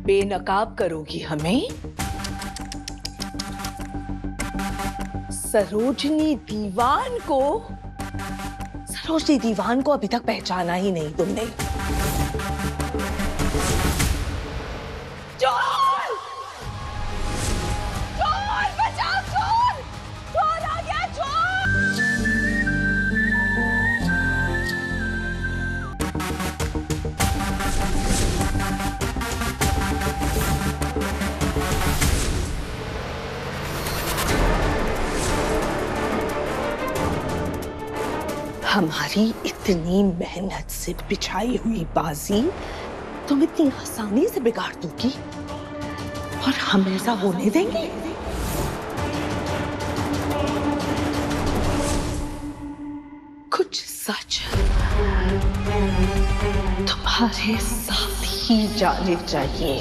बेनकाब करोगी हमें? सरोजनी दीवान को अभी तक पहचाना ही नहीं तुमने। चोर! चोर! बचाओ! चोर! चोर आ गया! चोर! हमारी इतनी मेहनत से बिछाई हुई बाजी तुम इतनी आसानी से बिगाड़ दोगी और हम ऐसा होने देंगे? कुछ सच तुम्हारे साथ ही जाने चाहिए।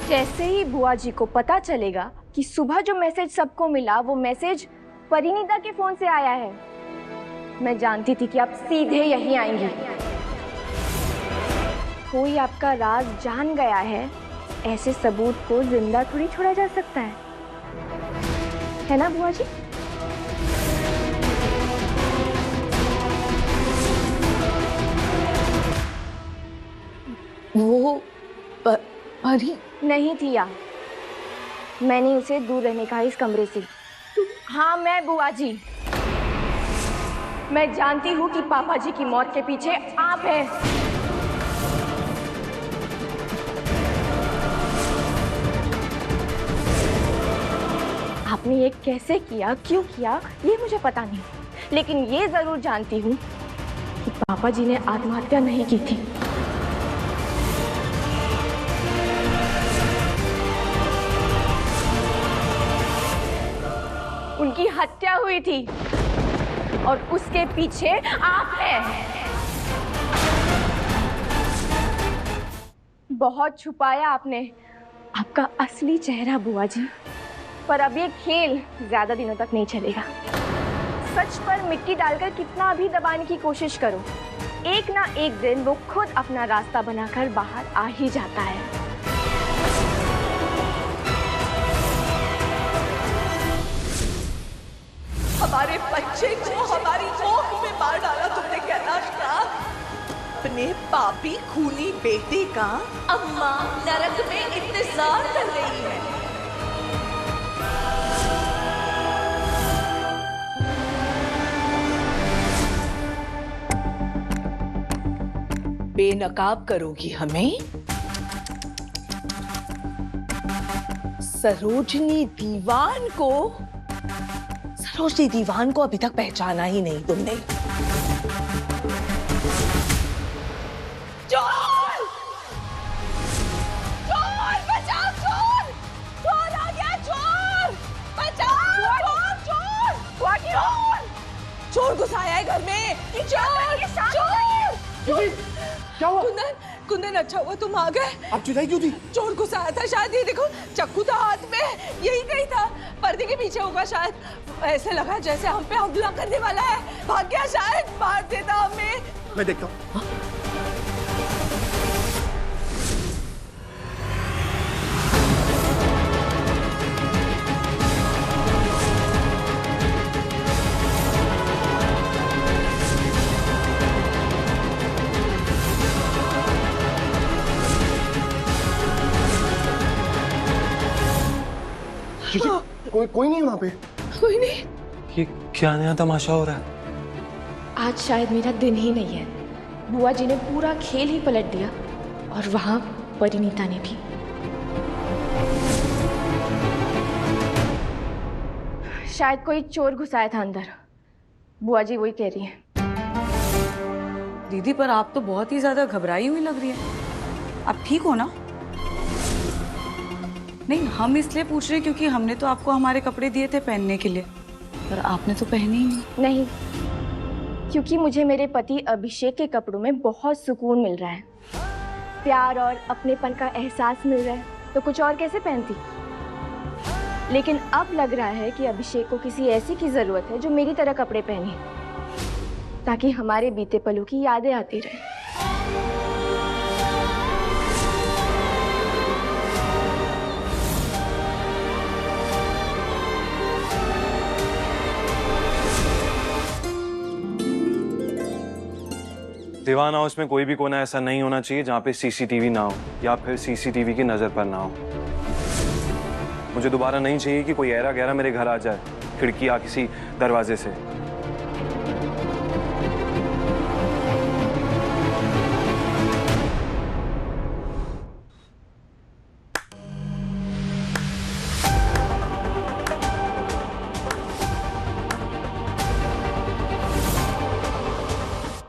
जैसे ही बुआ जी को पता चलेगा कि सुबह जो मैसेज सबको मिला वो मैसेज परिणीता के फोन से आया है, मैं जानती थी कि आप सीधे यहीं आएंगी। कोई आपका राज जान गया है, ऐसे सबूत को जिंदा थोड़ी छोड़ा जा सकता है ना बुआ जी? वो परी नहीं थिया, मैंने उसे दूर रहने कहा इस कमरे से। हाँ मैं बुआ जी, मैं जानती हूँ कि पापा जी की मौत के पीछे आप हैं। आपने ये कैसे किया, क्यों किया, ये मुझे पता नहीं, लेकिन ये जरूर जानती हूँ कि पापा जी ने आत्महत्या नहीं की थी। उनकी हत्या हुई थी और उसके पीछे आप हैं। बहुत छुपाया आपने आपका असली चेहरा बुआ जी, पर अब ये खेल ज्यादा दिनों तक नहीं चलेगा। सच पर मिट्टी डालकर कितना भी दबाने की कोशिश करो, एक ना एक दिन वो खुद अपना रास्ता बनाकर बाहर आ ही जाता है। हमारे बच्चे को हमारी कोख में मार डाला तुमने कैलाश का, अपने पापी खूनी बेटे का अम्मा नरक में इंतजार कर रही है। बेनकाब करोगी हमें? सरोजनी दीवान को अभी तक पहचाना ही नहीं तुमने। चोर! चोर! बचाओ! चोर! चोर आ गया! चोर! बचाओ! चोर! चोर! चोर घुस आया है घर में। चोर! चोर! क्या हुआ? कुंदन अच्छा हुआ तुम आ गए। आप चिल्लाई क्यों थी? चोर घुस आया था शायद, ये देखो चाकू था हाथ में, यही कहीं था, पर्दे के पीछे होगा शायद। ऐसे लगा जैसे हम पे हमला करने वाला है, भाग गया शायद, मार देता हमें। मैं देखता हूँ। जीजी, कोई नहीं है वहाँ पे। कोई नहीं। ये क्या नया तमाशा हो रहा है? आज शायद मेरा दिन ही नहीं है। बुआ जी ने पूरा खेल ही पलट दिया और वहाँ परिणीता ने भी। शायद कोई चोर घुसाया था अंदर। बुआ जी वही कह रही है। दीदी पर आप तो बहुत ही ज्यादा घबराई हुई लग रही है। आप ठीक हो ना? नहीं, हम इसलिए पूछ रहे हैं क्योंकि हमने तो आपको हमारे कपड़े दिए थे पहनने के लिए, पर आपने तो पहने ही नहीं, क्योंकि मुझे मेरे पति अभिषेक के कपड़ों में बहुत सुकून मिल रहा है, प्यार और अपनेपन का एहसास मिल रहा है, तो कुछ और कैसे पहनती। लेकिन अब लग रहा है कि अभिषेक को किसी ऐसी की जरूरत है जो मेरी तरह कपड़े पहने, ताकि हमारे बीते पलों की यादें आती रहे। दीवान हाउस में कोई भी कोना ऐसा नहीं होना चाहिए जहाँ पे सीसीटीवी ना हो या फिर सीसीटीवी की नजर पर ना हो। मुझे दोबारा नहीं चाहिए कि कोई ऐरा गहरा मेरे घर आ जाए, खिड़की या किसी दरवाजे से।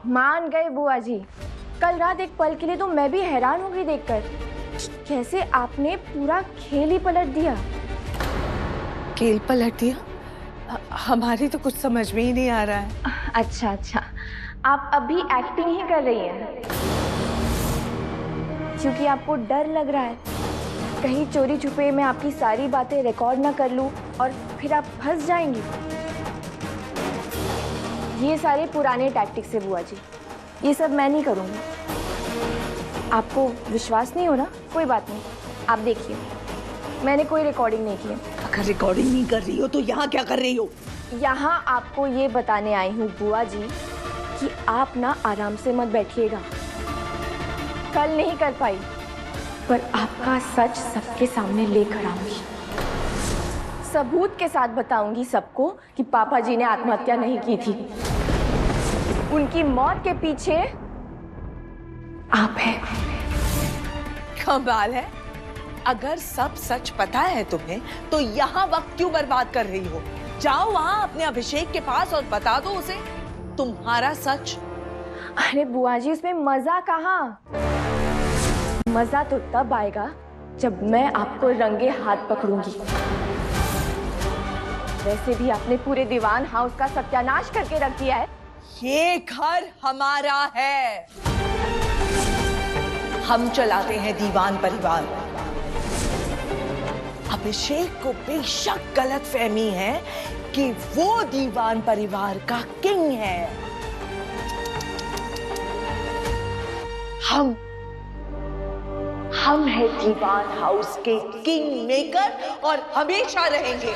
मान गए बुआ जी। कल रात एक पल के लिए तो मैं भी हैरान हो गई देखकर, कैसे आपने पूरा खेल ही पलट दिया। खेल पलट दिया? हमारी तो कुछ समझ में ही नहीं आ रहा है। अच्छा अच्छा, आप अभी एक्टिंग ही कर रही हैं क्योंकि आपको डर लग रहा है कहीं चोरी छुपे मैं आपकी सारी बातें रिकॉर्ड ना कर लूं और फिर आप फंस जाएंगी। ये सारे पुराने टैक्टिक्स है बुआ जी, ये सब मैं नहीं करूँगी। आपको विश्वास नहीं हो रहा? कोई बात नहीं, आप देखिए, मैंने कोई रिकॉर्डिंग नहीं की है। अगर रिकॉर्डिंग नहीं कर रही हो तो यहाँ क्या कर रही हो? यहाँ आपको ये बताने आई हूँ बुआ जी कि आप ना आराम से मत बैठिएगा। कल नहीं कर पाई, पर आपका सच सबके सामने लेकर आऊंगी। सबूत के साथ बताऊंगी सबको कि पापा जी ने आत्महत्या नहीं की थी। उनकी मौत के पीछे आप हैं। कमाल है। अगर सब सच पता है तुम्हें तो यहाँ वक्त क्यों बर्बाद कर रही हो? जाओ वहाँ अपने अभिषेक के पास और बता दो उसे तुम्हारा सच। अरे बुआ जी, उसमें मजा कहाँ? मजा तो तब आएगा जब मैं आपको रंगे हाथ पकड़ूंगी। वैसे भी आपने पूरे दीवान हाउस का सत्यानाश करके रख दिया है। ये घर हमारा है, हम चलाते हैं दीवान परिवार। अभिषेक को बेशक गलतफहमी है कि वो दीवान परिवार का किंग है। हम हैं दीवान हाउस के किंग मेकर और हमेशा रहेंगे।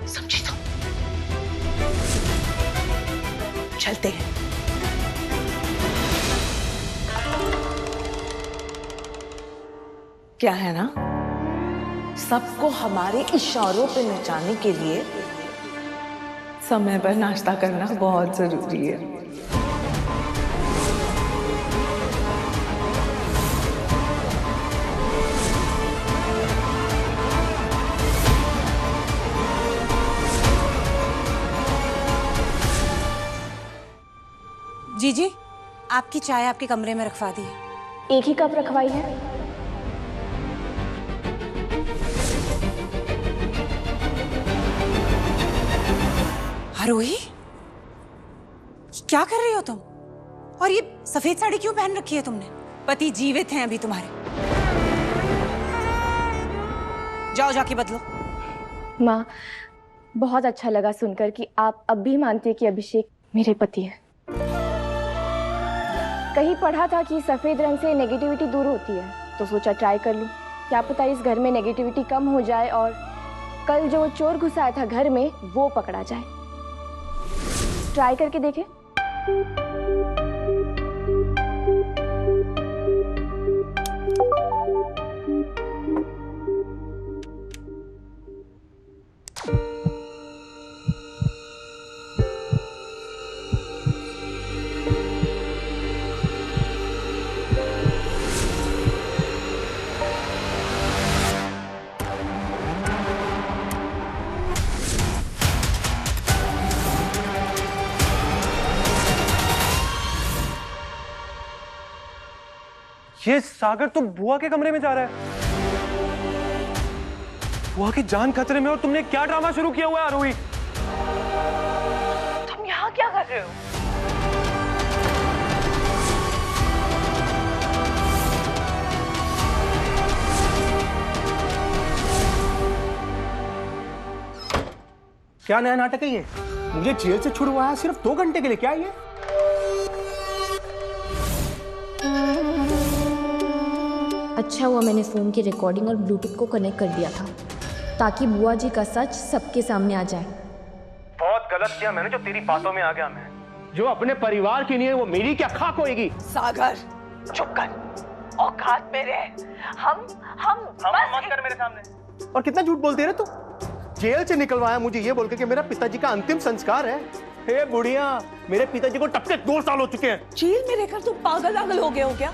समझी तो? चलते हैं। क्या है ना, सबको हमारे इशारों पे नचाने के लिए समय पर नाश्ता करना बहुत जरूरी है। जी, आपकी चाय आपके कमरे में रखवा दी है। एक ही कप रखवाई है। आरोही, क्या कर रही हो तुम? और ये सफेद साड़ी क्यों पहन रखी है तुमने? पति जीवित हैं अभी तुम्हारे। जाओ जाके बदलो। माँ, बहुत अच्छा लगा सुनकर कि आप अब भी मानती है कि अभिषेक मेरे पति है। कहीं पढ़ा था कि सफेद रंग से नेगेटिविटी दूर होती है, तो सोचा ट्राई कर लूं। क्या पता इस घर में नेगेटिविटी कम हो जाए और कल जो चोर घुसाया था घर में वो पकड़ा जाए। ट्राई करके देखें। ये सागर तो बुआ के कमरे में जा रहा है। बुआ की जान खतरे में और तुमने क्या ड्रामा शुरू किया हुआ है आरोही? तुम यहाँ क्या कर रहे हो? क्या नया नाटक है ये? मुझे जेल से छुड़वाया सिर्फ 2 घंटे के लिए, क्या ये? अच्छा हुआ मैंने फ़ोन की रिकॉर्डिंग और ब्लूटूथ को कनेक्ट कर दिया था ताकि बुआ जी का सच सबके सामने आ जाए। बहुत गलत किया मैंने जो तेरी बातों में आ गया। मैं जो अपने परिवार की नहीं है वो मेरी क्या खाक होएगी? सागर चुप कर, औकात में रह। हम मत कर मेरे सामने। और कितना झूठ बोलती है रे तू? जेल से निकलवाया मुझे ये बोल के कि मेरा पिताजी का अंतिम संस्कार है। हे बुढ़िया, मेरे पिताजी को टपके 2 साल हो चुके हैं। जेल में रहकर तुम पागल हो गए हो क्या?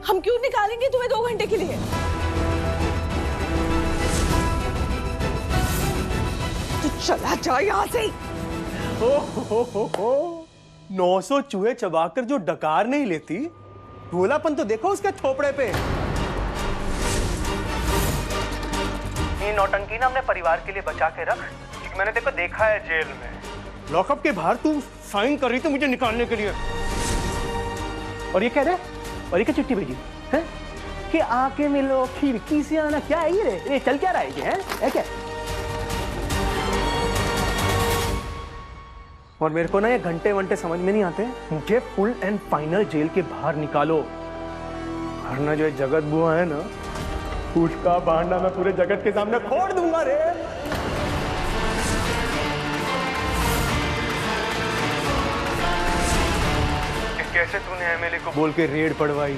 हम क्यों निकालेंगे तुम्हें 2 घंटे के लिए? तू चला जा यहाँ से। हो 900 चूहे चबाकर जो डकार नहीं लेती, भोलापन तो देखो उसके थोपड़े पे। ये नौटंकी ना अपने परिवार के लिए बचा के रख, क्योंकि मैंने तेरे को देखा है जेल में। लॉकअप के बाहर तू साइन कर रही थी मुझे निकालने के लिए, और ये कह रहे, और ये क्या चिट्ठी भेजी है कि आके मिलो खिड़की से आना? क्या है ये चल क्या रहा है ये है क्या? और मेरे को ना ये घंटे वंटे समझ में नहीं आते, मुझे फुल एंड फाइनल जेल के बाहर निकालो, वरना जो जगत बुआ है ना, उसका बहाना मैं पूरे जगत के सामने फोड़ दूंगा रे। कैसे तूने एमएलए को बोल के रेड पड़वाई,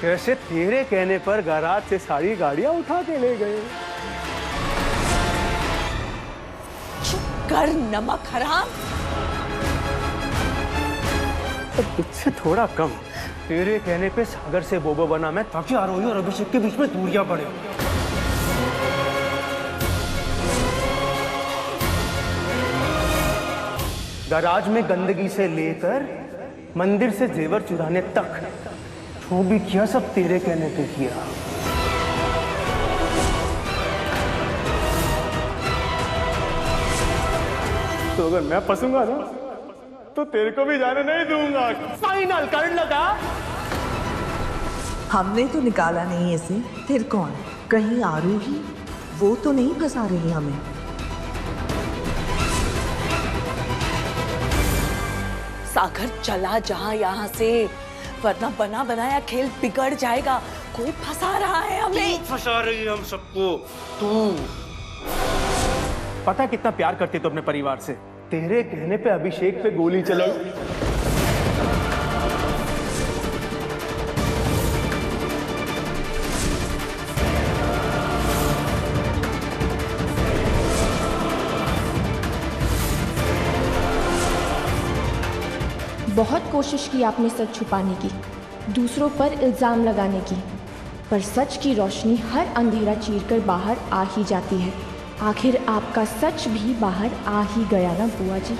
कैसे तेरे कहने पर गैराज से सारी गाड़ियां उठा के ले गए। चुप कर नमक हराम। तो तुझसे थोड़ा कम तेरे कहने पे सागर से बोबो बना मैं, ताकि आरोही और अभिषेक के बीच में दूरियां पड़े। गैराज में गंदगी से लेकर मंदिर से जेवर चुराने तक जो भी किया सब तेरे कहने पे किया। तो अगर मैं फंसूंगा ना तो तेरे को भी जाने नहीं दूंगा। फाइनल कर लगा। हमने तो निकाला नहीं ऐसे, फिर कौन? कहीं आरोही वो तो नहीं फंसा रही हमें? सागर चला जा यहाँ से, वरना बना बनाया खेल बिगड़ जाएगा। कोई फंसा रहा है हमें। फंसा रही है हम सबको तू। पता कितना प्यार करती तो अपने परिवार से, तेरे कहने पे अभिषेक पे गोली चलाई। बहुत कोशिश की आपने सच छुपाने की, दूसरों पर इल्ज़ाम लगाने की, पर सच की रोशनी हर अंधेरा चीरकर बाहर आ ही जाती है। आखिर आपका सच भी बाहर आ ही गया ना बुआ जी।